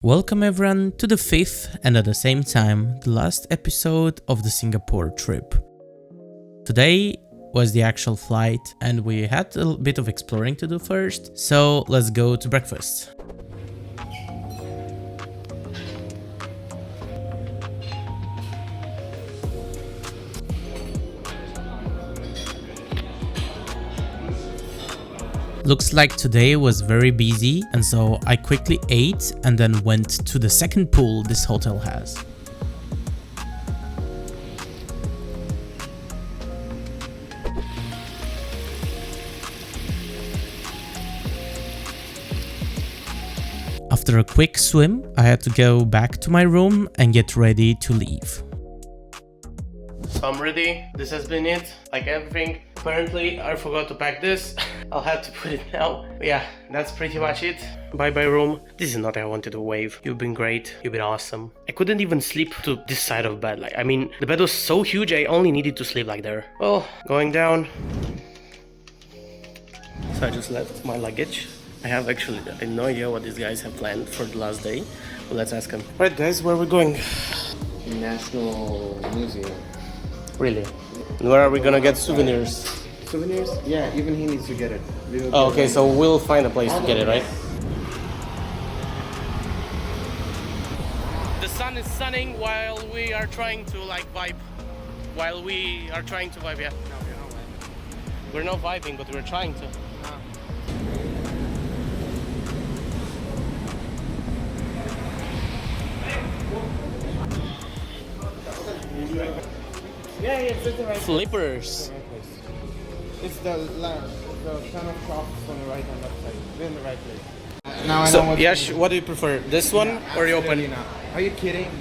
Welcome everyone to the fifth and at the same time the last episode of the Singapore trip. Today was the actual flight and we had a bit of exploring to do first, so let's go to breakfast. Looks like today was very busy, and so I quickly ate and then went to the second pool this hotel has. After a quick swim, I had to go back to my room and get ready to leave. So I'm ready. This has been it, like everything. Apparently I forgot to pack this. I'll have to put it now. But yeah, that's pretty much it. Bye bye room. This is not how I wanted to wave. You've been great. You've been awesome. I couldn't even sleep to this side of bed. The bed was so huge I only needed to sleep like there. Well, going down. So I just left my luggage. I have no idea what these guys have planned for the last day. But let's ask them. Alright guys, where are we going? National Museum. Really? And where are we gonna get souvenirs? Souvenirs? Yeah, even he needs to get it. Oh, okay, so we'll find a place to get it, right? The sun is sunning while we are trying to vibe. While we are trying to vibe, yeah. No, we're not vibing, but we're trying to. Yeah, it's at the right Flippers. It's the kind of shops on the right and left side. We're in the right place. Now I know So, what Yash, what do you prefer? This one or you open? now. Are you kidding?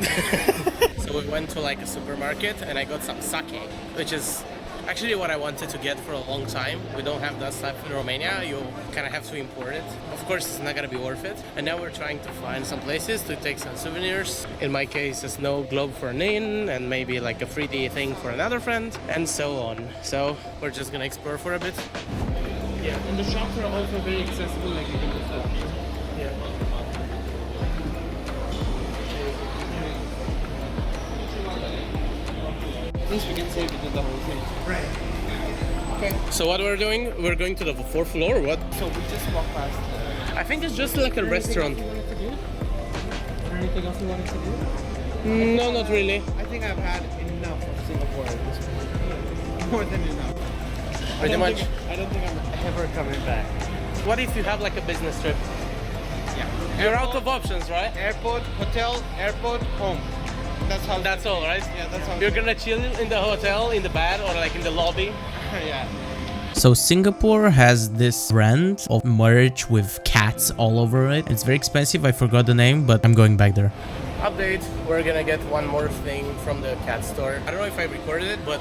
So we went to a supermarket and I got some sake, which is actually what I wanted to get for a long time. We don't have that stuff in Romania. You kind of have to import it. Of course, it's not gonna be worth it. And now we're trying to find some places to take some souvenirs. In my case, a snow globe for Nin and maybe a 3D thing for another friend and so on. So we're just gonna explore for a bit. Yeah, and the shops are also very accessible, like you can just Yeah. At least we can say we did the whole thing. Right. Okay. So what we're doing, we're going to the fourth floor or what? So we just walked past. I think it's just like a restaurant. Anything else you wanted to do? No, not really. I think I've had enough of Singapore at this point. More than enough. Pretty much. I don't think I'm ever coming back. What if you have a business trip? Yeah. You're out of options, right? Airport, hotel, airport, home. That's all, right? Yeah, that's how. You're gonna chill in the hotel, in the bed, or in the lobby? Yeah. So Singapore has this brand of merch with cats all over it. It's very expensive, I forgot the name, but I'm going back there. Update, we're gonna get one more thing from the cat store. I don't know if I recorded it, but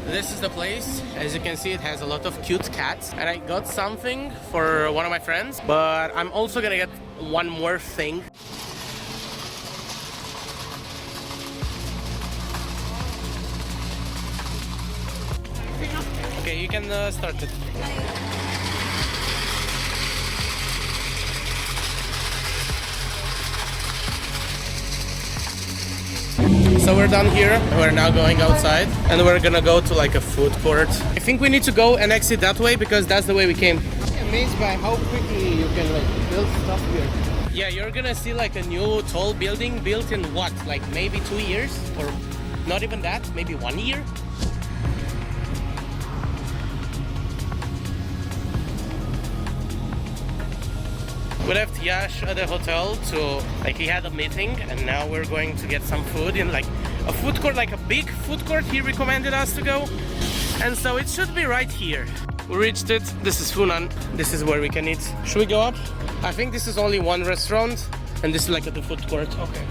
this is the place. As you can see, it has a lot of cute cats. And I got something for one of my friends, but I'm also gonna get one more thing. Okay, you can start it. So we're done here. We're now going outside and we're gonna go to a food court. I think we need to go and exit that way because that's the way we came. I'm amazed by how quickly you can build stuff here. Yeah, you're gonna see a new tall building built in what? Maybe 2 years? Or not even that, maybe 1 year? We left Yash at the hotel to, he had a meeting and now we're going to get some food in a food court, a big food court he recommended us to go. And so it should be right here. We reached it. This is Funan. This is where we can eat. Should we go up? I think this is only one restaurant and this is the food court. Okay.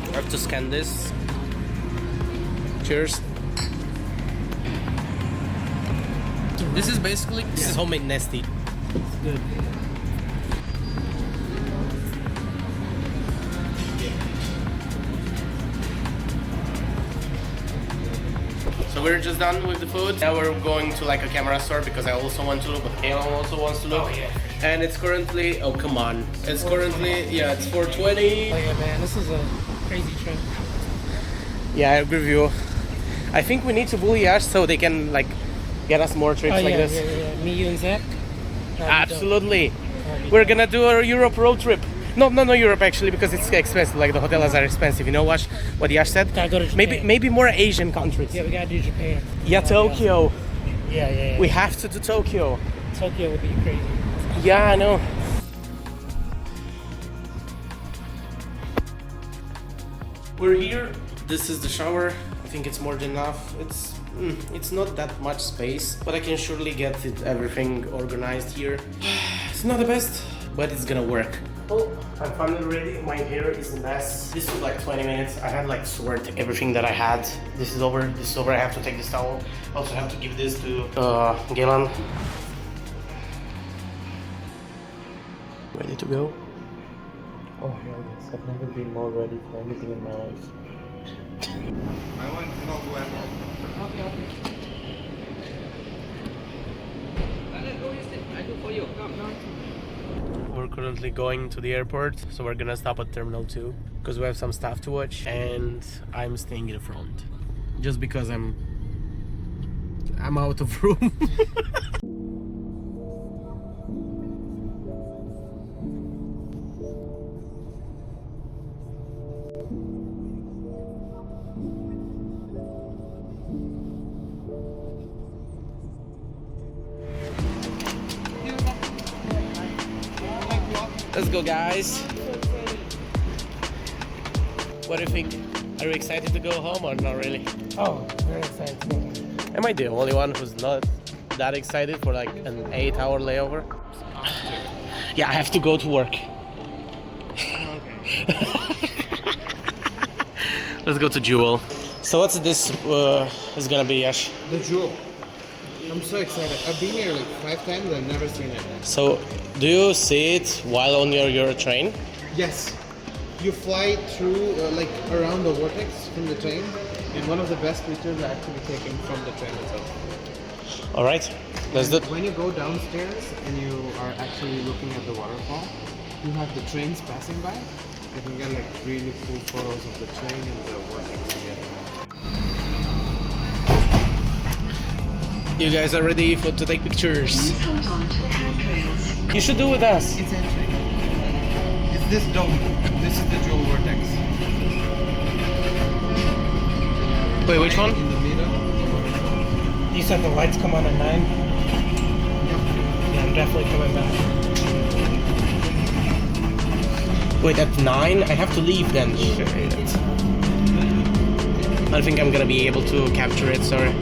I have to scan this. Cheers. This is homemade nesty. Good. we're just done with the food. Now we're going to like a camera store because I also want to look, but Kayla also wants to look. Oh, yeah. And it's currently, oh come on, it's currently, yeah, it's 4:20. Oh yeah, man, this is a crazy trip. Yeah, I agree with you. I think we need to bully Ash so they can like get us more trips like this. Yeah. Me, you, and Zach. Absolutely. We're gonna do a Europe road trip. No, Europe actually, because it's expensive. Like the hotels are expensive. You know what Yash said? Gotta go to Japan. Maybe more Asian countries. Yeah, we gotta do Japan. Yeah, Tokyo. Yeah. We have to do Tokyo. Tokyo would be crazy. Yeah, I know. We're here. This is the shower. I think it's more than enough. It's not that much space, but I can surely get everything organized here. It's not the best, but it's gonna work. Oh, I'm finally ready. My hair is a mess. This took like 20 minutes. I had like sort everything that I had. This is over. I have to take this towel. Also have to give this to Galen. Ready to go? Oh hell yes, I've never been more ready for anything in my life. I want to know where. We're currently going to the airport, so we're gonna stop at Terminal 2 because we have some stuff to watch, and I'm staying in the front just because I'm out of room. Let's go, guys. What do you think? Are you excited to go home or not really? Oh, very excited to go home. Am I the only one who's not that excited for like an 8-hour layover? Yeah, I have to go to work. Let's go to Jewel. So what's this is gonna be, Yash? The Jewel. I'm so excited. I've been here like 5 times. I've never seen it. So, do you see it while on your train? Yes. You fly through like around the vortex from the train, and one of the best pictures are actually taken from the train itself. All right, let's do it. When you go downstairs and you are actually looking at the waterfall, you have the trains passing by. You can get like really cool photos of the train and the vortex together. You guys are ready to take pictures? You should do with us. It's entering. It's this dome. This is the Jewel vortex. Wait, which one? In the middle. You said the lights come on at 9? Yeah, I'm definitely coming back. Wait, at 9? I have to leave then. Shit. I don't think I'm gonna be able to capture it, sorry.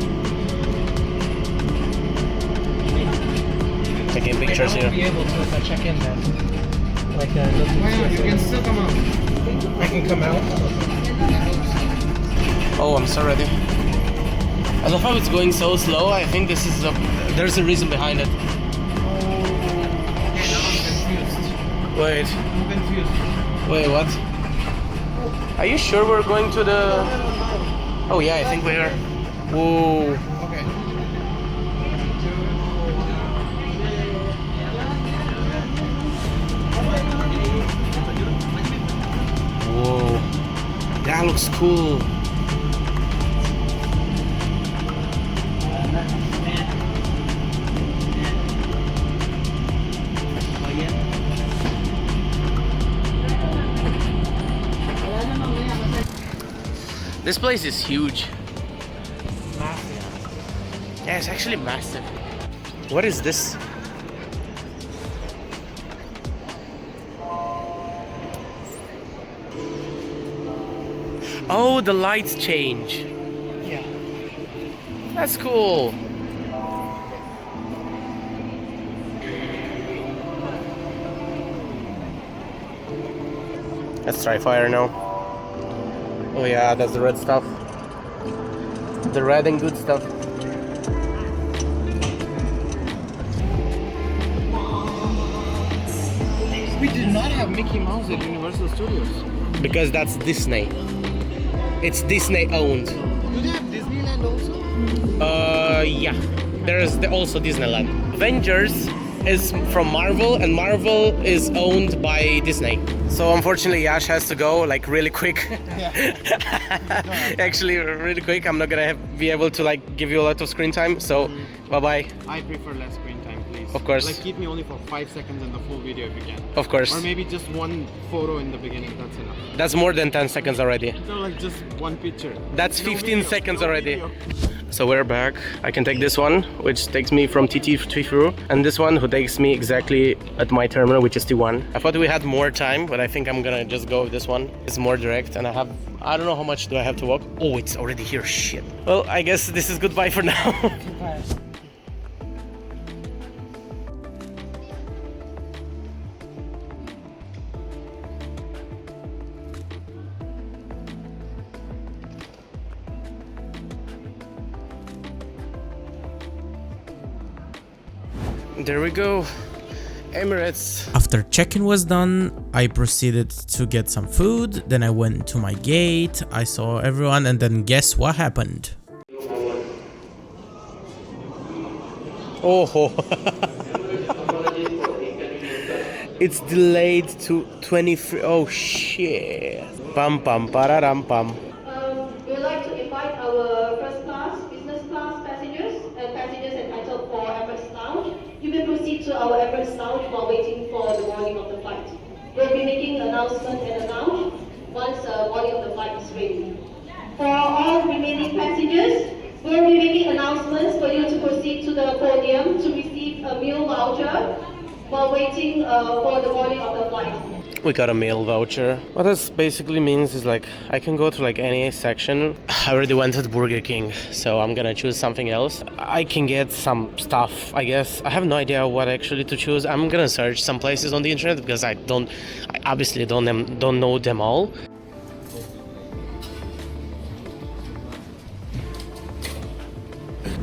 Taking pictures I here. won't be able to if I check in then. Like, Why not? You can still come out. I can come out. Oh, I'm so ready. I love how it's going so slow. I think this is there's a reason behind it. Okay, now I'm confused. Wait, I'm confused. wait, what? Are you sure we're going to the... Oh yeah, I think we are. Whoa. Okay. Whoa. That looks cool. This place is huge. Massive. Yeah, it's actually massive. What is this? Oh, the lights change. Yeah. That's cool. Let's try fire now. Oh yeah, that's the red stuff. The red and good stuff. We did not have Mickey Mouse at Universal Studios. Because that's Disney. It's Disney owned. Do they have Disneyland also? Yeah. There's also Disneyland. Avengers is from Marvel, and Marvel is owned by Disney. So unfortunately, Yash has to go like really quick. Actually, really quick. I'm not gonna be able to like give you a lot of screen time. So, bye bye. I prefer less screen time, please. Of course. Like keep me only for 5 seconds in the full video if you can. Of course. Or maybe just one photo in the beginning. That's enough. That's more than 10 seconds already. So like just one picture. That's No 15 video, seconds no already. video. So we're back. I can take this one, which takes me from TT to through, and this one who takes me exactly at my terminal, which is T1. I thought we had more time, but I think I'm gonna just go with this one. It's more direct, and I don't know how much do I have to walk. Oh, it's already here. Shit. Well, I guess this is goodbye for now. There we go. Emirates. After check-in was done, I proceeded to get some food. Then I went to my gate. I saw everyone, and then guess what happened? Oh, it's delayed to 23. Oh shit. Pam pam pararam pam. We would like to invite our first class, business class passengers and passengers entitled for Emirates Lounge. You may proceed to our Emirates Lounge while waiting for the boarding of the flight. We'll be making an announcement in the lounge once the boarding of the flight is ready. For all remaining passengers, we'll be making announcements for you to proceed to the podium to receive a meal voucher while waiting for the boarding of the flight. We got a meal voucher. What this basically means is like I can go to like any section. I already went to the Burger King, so I'm gonna choose something else. I can get some stuff, I guess. I have no idea what actually to choose. I'm gonna search some places on the internet because I obviously don't know them all.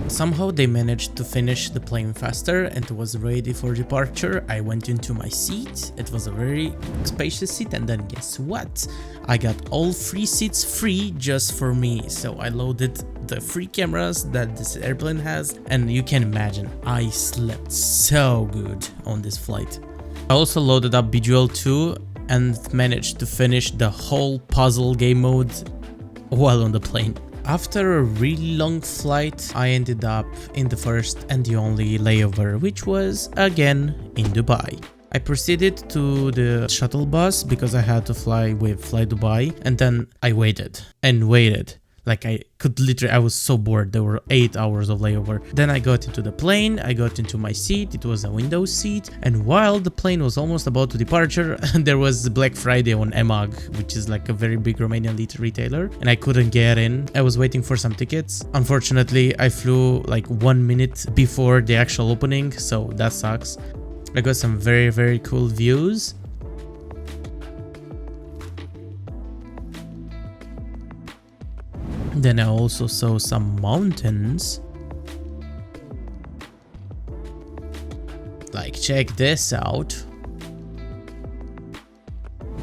Somehow they managed to finish the plane faster and it was ready for departure. I went into my seat. It was a very spacious seat, and then guess what? I got all 3 seats free just for me. So I loaded the free cameras that this airplane has, and you can imagine I slept so good on this flight. I also loaded up Bejewel 2 and managed to finish the whole puzzle game mode while on the plane. After a really long flight, I ended up in the first and the only layover, which was again in Dubai. I proceeded to the shuttle bus because I had to fly with Fly Dubai, and then I waited and waited. Like I was so bored. There were 8 hours of layover. Then I got into the plane, I got into my seat. It was a window seat, and while the plane was almost about to departure, there was Black Friday on EMAG, which is like a very big Romanian retailer, and I couldn't get in. I was waiting for some tickets. Unfortunately, I flew like 1 minute before the actual opening, so that sucks. I got some very, very cool views. Then I also saw some mountains. Like, check this out.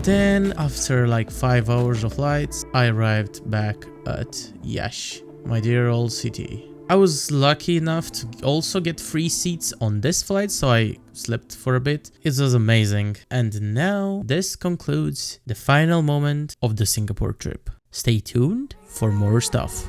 Then after like 5 hours of flights, I arrived back at Iași, my dear old city. I was lucky enough to also get free seats on this flight, so I slept for a bit. It was amazing. And now this concludes the final moment of the Singapore trip. Stay tuned for more stuff.